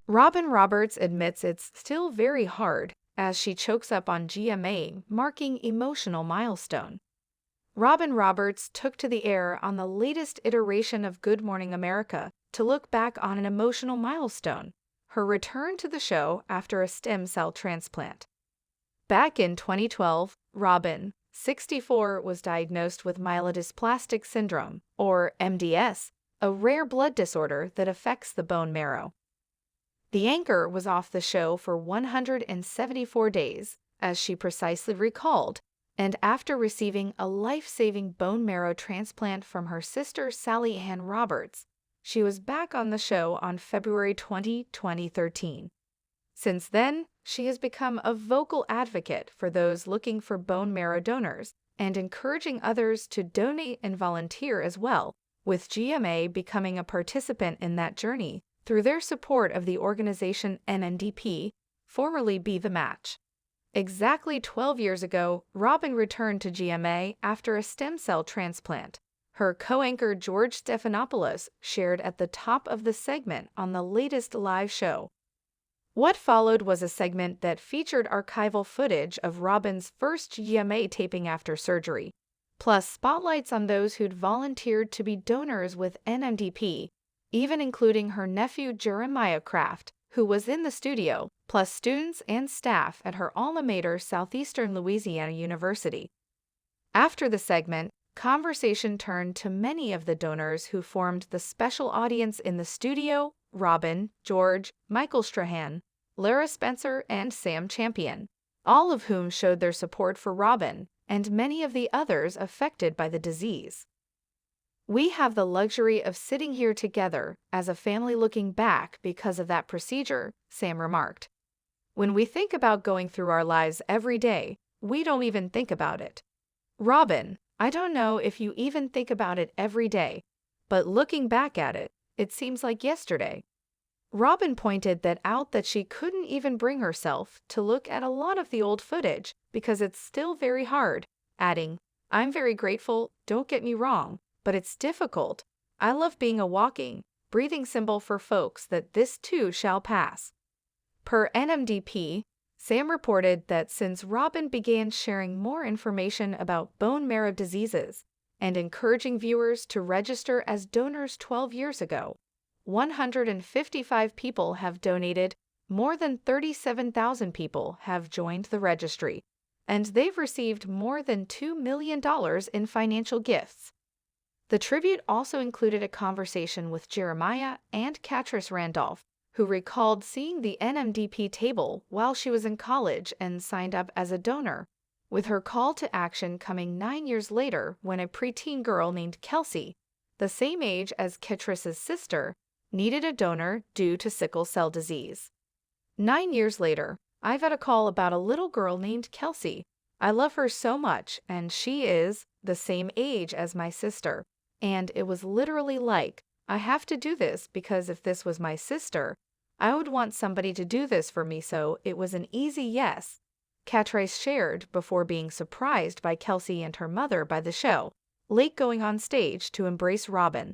Robin Roberts admits it's still very hard as she chokes up on GMA, marking emotional milestone. Robin Roberts took to the air on the latest iteration of Good Morning America to look back on an emotional milestone, her return to the show after a stem cell transplant. Back in 2012, Robin, 64, was diagnosed with myelodysplastic syndrome, or MDS, a rare blood disorder that affects the bone marrow. The anchor was off the show for 174 days, as she precisely recalled, and after receiving a life-saving bone marrow transplant from her sister Sally Ann Roberts, she was back on the show on February 20, 2013. Since then, she has become a vocal advocate for those looking for bone marrow donors and encouraging others to donate and volunteer as well, with GMA becoming a participant in that journey through their support of the organization NNDP, formerly Be the Match. Exactly 12 years ago, Robin returned to GMA after a stem cell transplant. Her co-anchor George Stephanopoulos shared at the top of the segment on the latest live show. What followed was a segment that featured archival footage of Robin's first GMA taping after surgery, plus spotlights on those who'd volunteered to be donors with NNDP, even including her nephew Jeremiah Kraft, who was in the studio, plus students and staff at her alma mater Southeastern Louisiana University. After the segment, conversation turned to many of the donors who formed the special audience in the studio: Robin, George, Michael Strahan, Lara Spencer, and Sam Champion, all of whom showed their support for Robin and many of the others affected by the disease. "We have the luxury of sitting here together as a family looking back because of that procedure," Sam remarked. "When we think about going through our lives every day, we don't even think about it. Robin, I don't know if you even think about it every day, but looking back at it, it seems like yesterday." Robin pointed out that she couldn't even bring herself to look at a lot of the old footage because it's still very hard, adding, "I'm very grateful, don't get me wrong, but it's difficult. I love being a walking, breathing symbol for folks that this too shall pass." Per NMDP, Sam reported that since Robin began sharing more information about bone marrow diseases and encouraging viewers to register as donors 12 years ago, 155 people have donated, more than 37,000 people have joined the registry, and they've received more than $2 million in financial gifts. The tribute also included a conversation with Jeremiah and Catrice Randolph, who recalled seeing the NMDP table while she was in college and signed up as a donor, with her call to action coming 9 years later when a preteen girl named Kelsey, the same age as Catrice's sister, needed a donor due to sickle cell disease. 9 years later, I've had a call about a little girl named Kelsey. I love her so much, and she is the same age as my sister. And it was literally like, I have to do this because if this was my sister, I would want somebody to do this for me, so it was an easy yes," Catrice shared before being surprised by Kelsey and her mother by the show, late going on stage to embrace Robin.